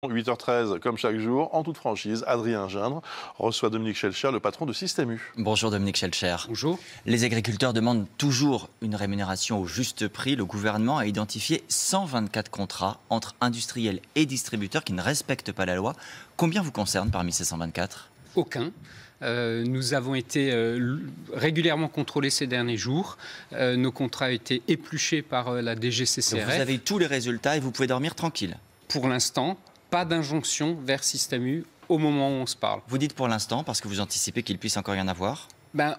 8h13, comme chaque jour, en toute franchise, Adrien Gindre reçoit Dominique Schelcher, le patron de Système U. Bonjour Dominique Schelcher. Bonjour. Les agriculteurs demandent toujours une rémunération au juste prix. Le gouvernement a identifié 124 contrats entre industriels et distributeurs qui ne respectent pas la loi. Combien vous concerne parmi ces 124 ? Aucun. Nous avons été régulièrement contrôlés ces derniers jours. Nos contrats ont été épluchés par la DGCCRF. Donc vous avez tous les résultats et vous pouvez dormir tranquille. Pour l'instant, pas d'injonction vers Système U au moment où on se parle. Vous dites pour l'instant parce que vous anticipez qu'il puisse encore y en avoir ?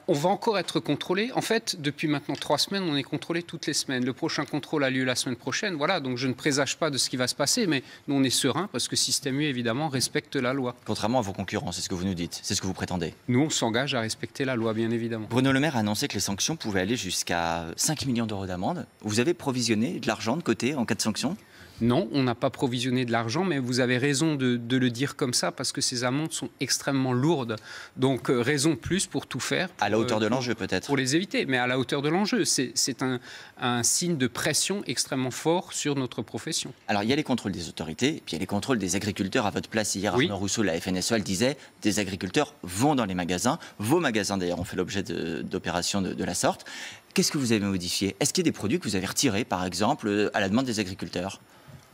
On va encore être contrôlé. En fait, depuis maintenant 3 semaines, on est contrôlé toutes les semaines. Le prochain contrôle a lieu la semaine prochaine. Voilà, donc je ne présage pas de ce qui va se passer, mais nous, on est serein parce que Système U, évidemment, respecte la loi. Contrairement à vos concurrents, c'est ce que vous nous dites, c'est ce que vous prétendez. Nous, on s'engage à respecter la loi, bien évidemment. Bruno Le Maire a annoncé que les sanctions pouvaient aller jusqu'à 5 millions d'euros d'amende. Vous avez provisionné de l'argent de côté en cas de sanction ? Non, on n'a pas provisionné de l'argent, mais vous avez raison de le dire comme ça, parce que ces amendes sont extrêmement lourdes. Donc, raison de plus pour tout faire. À la hauteur de l'enjeu, peut-être. Pour les éviter, mais à la hauteur de l'enjeu. C'est un signe de pression extrêmement fort sur notre profession. Alors, il y a les contrôles des autorités, puis il y a les contrôles des agriculteurs à votre place. Hier, Oui. Arnaud Rousseau, la FNSEA, disait des agriculteurs vont dans les magasins. Vos magasins, d'ailleurs, ont fait l'objet d'opérations de la sorte. Qu'est-ce que vous avez modifié ? Est-ce qu'il y a des produits que vous avez retirés, par exemple, à la demande des agriculteurs ?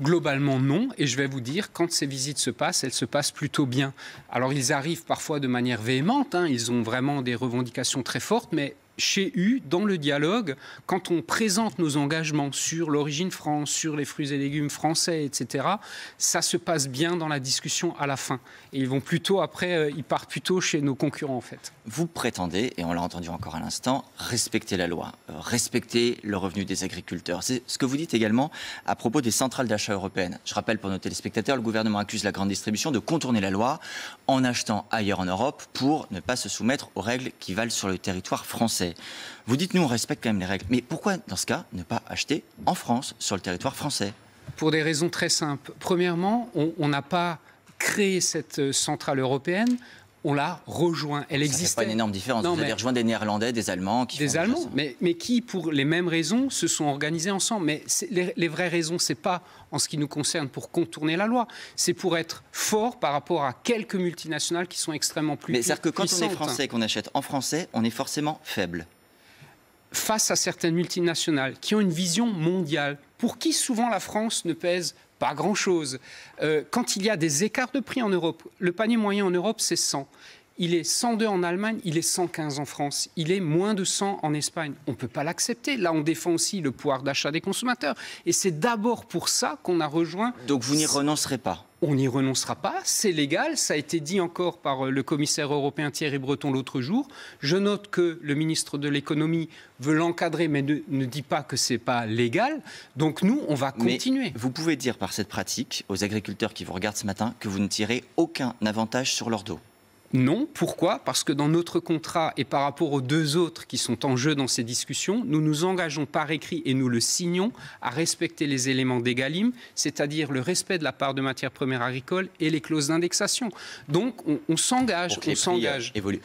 Globalement, non. Et je vais vous dire, quand ces visites se passent, elles se passent plutôt bien. Alors, ils arrivent parfois de manière véhémente. Ils ont vraiment des revendications très fortes. Mais chez U, dans le dialogue, quand on présente nos engagements sur l'origine France, sur les fruits et légumes français, etc., ça se passe bien dans la discussion à la fin. Et ils vont plutôt, après, ils partent plutôt chez nos concurrents, en fait. Vous prétendez, et on l'a entendu encore à l'instant, respecter la loi, respecter le revenu des agriculteurs. C'est ce que vous dites également à propos des centrales d'achat européennes. Je rappelle pour nos téléspectateurs, le gouvernement accuse la grande distribution de contourner la loi en achetant ailleurs en Europe pour ne pas se soumettre aux règles qui valent sur le territoire français. Vous dites, nous, on respecte quand même les règles. Mais pourquoi, dans ce cas, ne pas acheter en France, sur le territoire français ? Pour des raisons très simples. Premièrement, on n'a pas créé cette centrale européenne. On l'a rejoint. Elle existait. Ça fait pas une énorme différence. Vous avez rejoint des Néerlandais, des Allemands qui des Allemands, mais qui, pour les mêmes raisons, se sont organisés ensemble. Mais les vraies raisons, c'est pas, en ce qui nous concerne, pour contourner la loi. C'est pour être fort par rapport à quelques multinationales qui sont extrêmement plus puissantes. Mais c'est-à-dire que quand on est français et qu'on achète en français, on est forcément faible. Face à certaines multinationales qui ont une vision mondiale, pour qui souvent la France ne pèse pas grand-chose. Quand il y a des écarts de prix en Europe, le panier moyen en Europe, c'est 100. Il est 102 en Allemagne, il est 115 en France, il est moins de 100 en Espagne. On ne peut pas l'accepter. Là, on défend aussi le pouvoir d'achat des consommateurs. Et c'est d'abord pour ça qu'on a rejoint... Donc vous n'y renoncerez pas ? On n'y renoncera pas, c'est légal. Ça a été dit encore par le commissaire européen Thierry Breton l'autre jour. Je note que le ministre de l'économie veut l'encadrer, mais ne dit pas que ce n'est pas légal. Donc nous, on va continuer. Mais vous pouvez dire par cette pratique aux agriculteurs qui vous regardent ce matin que vous ne tirez aucun avantage sur leur dos ? Non. Pourquoi ? Parce que dans notre contrat et par rapport aux 2 autres qui sont en jeu dans ces discussions, nous nous engageons par écrit et nous le signons à respecter les éléments d'Egalim, c'est-à-dire le respect de la part de matières premières agricoles et les clauses d'indexation. Donc on s'engage, on s'engage. Évolue.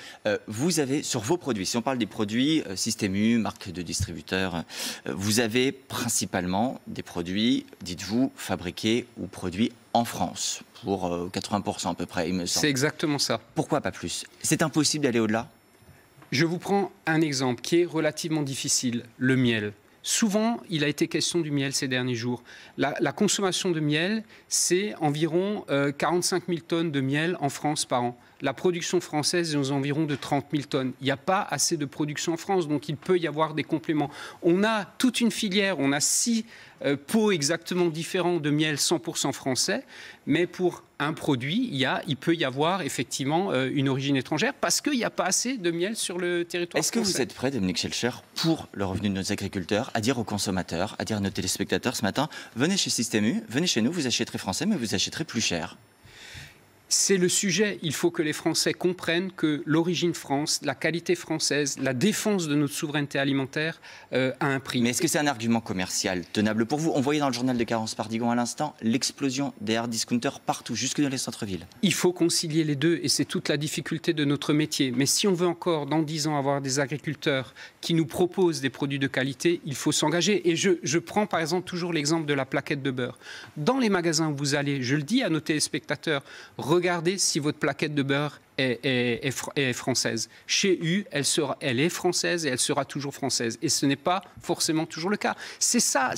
Vous avez sur vos produits, si on parle des produits Système U, marque de distributeur, vous avez principalement des produits, dites-vous, fabriqués ou produits en France, pour 80% à peu près, il me semble. C'est exactement ça. Pourquoi pas plus ? C'est impossible d'aller au-delà ? Je vous prends un exemple qui est relativement difficile, le miel. Souvent, il a été question du miel ces derniers jours. La consommation de miel, c'est environ 45 000 tonnes de miel en France par an. La production française est aux environs de 30 000 tonnes. Il n'y a pas assez de production en France, donc il peut y avoir des compléments. On a toute une filière, on a 6 pots exactement différents de miel 100% français, mais pour un produit, il peut y avoir effectivement une origine étrangère parce qu'il n'y a pas assez de miel sur le territoire français. Est-ce que vous êtes prêt, Dominique Schelcher, pour le revenu de nos agriculteurs, à dire aux consommateurs, à dire à nos téléspectateurs ce matin, venez chez Système U, venez chez nous, vous achèterez français, mais vous achèterez plus cher ? C'est le sujet. Il faut que les Français comprennent que l'origine France, la qualité française, la défense de notre souveraineté alimentaire a un prix. Mais est-ce que c'est un argument commercial tenable pour vous? On voyait dans le journal de Carence Pardigon à l'instant l'explosion des hard discounters partout, jusque dans les centres-villes. Il faut concilier les deux et c'est toute la difficulté de notre métier. Mais si on veut encore, dans 10 ans, avoir des agriculteurs qui nous proposent des produits de qualité, il faut s'engager. Et je prends par exemple toujours l'exemple de la plaquette de beurre. Dans les magasins où vous allez, je le dis à nos téléspectateurs, regardez si votre plaquette de beurre est française. Chez U, elle est française et elle sera toujours française. Et ce n'est pas forcément toujours le cas. C'est ça,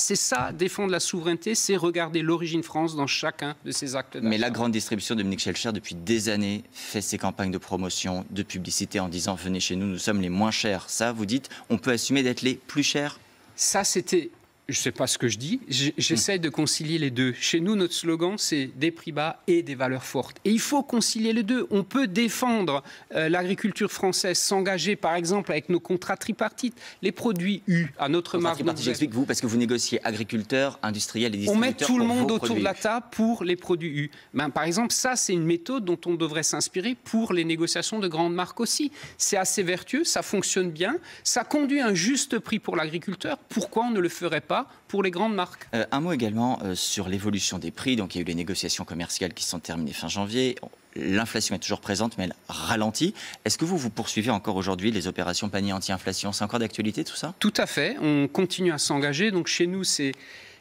défendre la souveraineté, c'est regarder l'origine France dans chacun de ces actes d'achat. Mais la grande distribution, Dominique Schelcher, depuis des années, fait ses campagnes de promotion, de publicité en disant « venez chez nous, nous sommes les moins chers ». Ça, vous dites, on peut assumer d'être les plus chers? Ça, c'était... Je ne sais pas ce que je dis, j'essaie de concilier les deux. Chez nous, notre slogan, c'est des prix bas et des valeurs fortes. Et il faut concilier les deux. On peut défendre l'agriculture française, s'engager par exemple avec nos contrats tripartites, les produits U à notre marque. J'explique vous, parce que vous négociez agriculteurs, industriels et distributeurs. On met tout le monde autour de la U. table pour les produits U. Par exemple, ça, c'est une méthode dont on devrait s'inspirer pour les négociations de grandes marques aussi. C'est assez vertueux, ça fonctionne bien, ça conduit à un juste prix pour l'agriculteur. Pourquoi on ne le ferait pas pour les grandes marques? Un mot également sur l'évolution des prix. Donc, il y a eu les négociations commerciales qui sont terminées fin janvier. L'inflation est toujours présente, mais elle ralentit. Est-ce que vous poursuivez encore aujourd'hui les opérations panier anti-inflation? C'est encore d'actualité tout ça? Tout à fait. On continue à s'engager. Donc, chez nous, c'est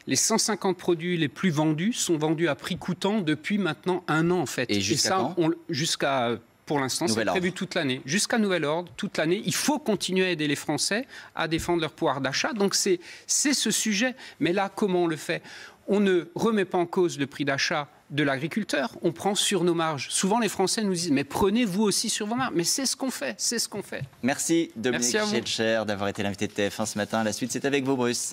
les 150 produits les plus vendus sont vendus à prix coûtant depuis maintenant 1 an, en fait. Et jusqu'à quand? Pour l'instant, c'est prévu toute l'année. Jusqu'à nouvel ordre, toute l'année. Il faut continuer à aider les Français à défendre leur pouvoir d'achat. Donc, c'est ce sujet. Mais là, comment on le fait? On ne remet pas en cause le prix d'achat de l'agriculteur. On prend sur nos marges. Souvent, les Français nous disent « mais prenez vous aussi sur vos marges ». Mais c'est ce qu'on fait. C'est ce qu'on fait. Merci Dominique Schelcher d'avoir été l'invité de TF1 ce matin. La suite, c'est avec vous, Bruce.